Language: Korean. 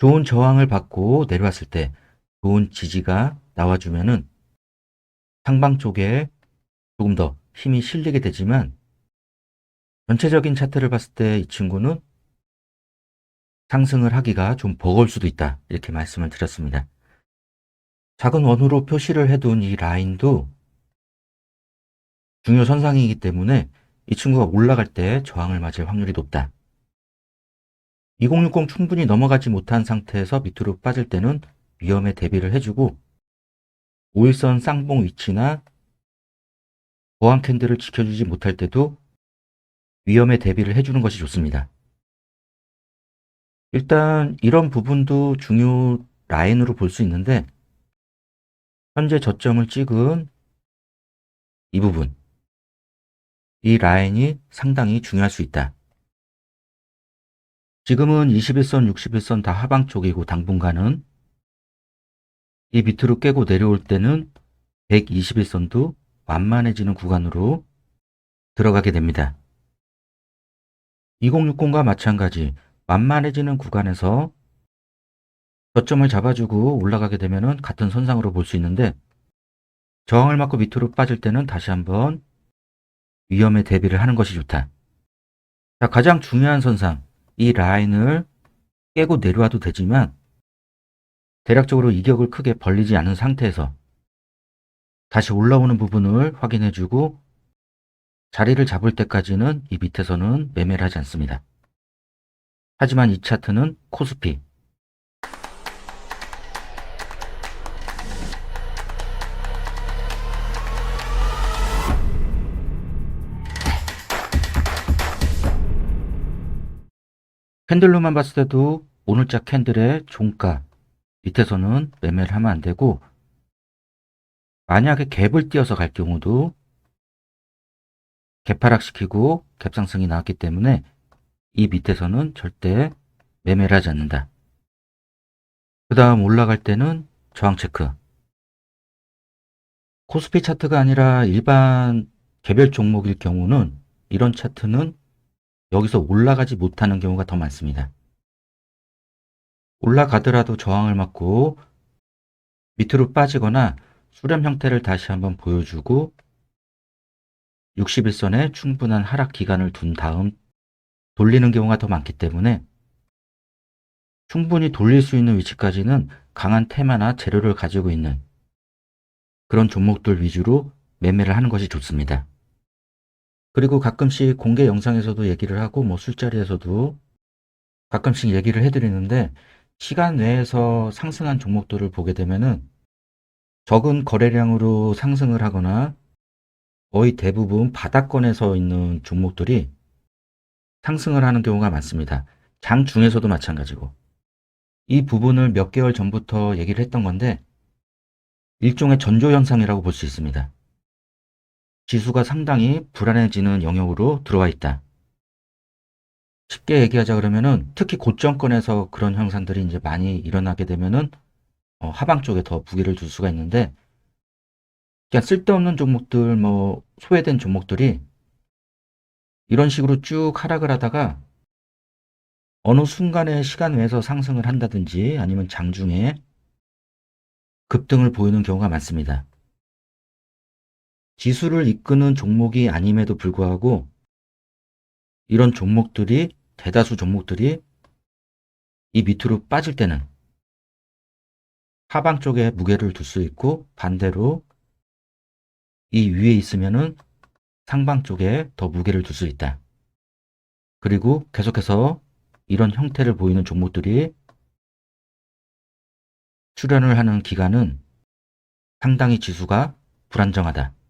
좋은 저항을 받고 내려왔을 때 좋은 지지가 나와주면은 상방 쪽에 조금 더 힘이 실리게 되지만 전체적인 차트를 봤을 때 이 친구는 상승을 하기가 좀 버거울 수도 있다. 이렇게 말씀을 드렸습니다. 작은 원으로 표시를 해둔 이 라인도 중요 선상이기 때문에 이 친구가 올라갈 때 저항을 맞을 확률이 높다. 2060 충분히 넘어가지 못한 상태에서 밑으로 빠질 때는 위험에 대비를 해주고 5일선 쌍봉 위치나 보안 캔들을 지켜주지 못할 때도 위험에 대비를 해주는 것이 좋습니다. 일단 이런 부분도 중요 라인으로 볼 수 있는데 현재 저점을 찍은 이 부분, 이 라인이 상당히 중요할 수 있다. 지금은 21선, 61선 다 하방 쪽이고 당분간은 이 밑으로 깨고 내려올 때는 121선도 완만해지는 구간으로 들어가게 됩니다. 2060과 마찬가지 완만해지는 구간에서 저점을 잡아주고 올라가게 되면 같은 선상으로 볼 수 있는데 저항을 맞고 밑으로 빠질 때는 다시 한번 위험에 대비를 하는 것이 좋다. 자, 가장 중요한 선상, 이 라인을 깨고 내려와도 되지만 대략적으로 이격을 크게 벌리지 않은 상태에서 다시 올라오는 부분을 확인해주고 자리를 잡을 때까지는 이 밑에서는 매매를 하지 않습니다. 하지만 이 차트는 코스피, 캔들로만 봤을 때도 오늘자 캔들의 종가 밑에서는 매매를 하면 안 되고 만약에 갭을 띄어서 갈 경우도 갭하락시키고 갭상승이 나왔기 때문에 이 밑에서는 절대 매매를 하지 않는다. 그 다음 올라갈 때는 저항 체크. 코스피 차트가 아니라 일반 개별 종목일 경우는 이런 차트는 여기서 올라가지 못하는 경우가 더 많습니다. 올라가더라도 저항을 맞고 밑으로 빠지거나 수렴 형태를 다시 한번 보여주고 61선에 충분한 하락 기간을 둔 다음 돌리는 경우가 더 많기 때문에 충분히 돌릴 수 있는 위치까지는 강한 테마나 재료를 가지고 있는 그런 종목들 위주로 매매를 하는 것이 좋습니다. 그리고 가끔씩 공개 영상에서도 얘기를 하고 술자리에서도 가끔씩 얘기를 해드리는데 시간 내에서 상승한 종목들을 보게 되면은 적은 거래량으로 상승을 하거나 거의 대부분 바닥권에 서 있는 종목들이 상승을 하는 경우가 많습니다. 장 중에서도 마찬가지고. 이 부분을 몇 개월 전부터 얘기를 했던 건데 일종의 전조 현상이라고 볼 수 있습니다. 지수가 상당히 불안해지는 영역으로 들어와 있다. 쉽게 얘기하자 그러면은 특히 고점권에서 그런 현상들이 이제 많이 일어나게 되면은 하방 쪽에 더 무게를 둘 수가 있는데 그냥 쓸데없는 종목들 소외된 종목들이 이런 식으로 쭉 하락을 하다가 어느 순간에 시간 외에서 상승을 한다든지 아니면 장중에 급등을 보이는 경우가 많습니다. 지수를 이끄는 종목이 아님에도 불구하고 이런 종목들이 대다수 종목들이 이 밑으로 빠질 때는 하방 쪽에 무게를 둘 수 있고 반대로 이 위에 있으면은 상방 쪽에 더 무게를 둘 수 있다. 그리고 계속해서 이런 형태를 보이는 종목들이 출현을 하는 기간은 상당히 지수가 불안정하다.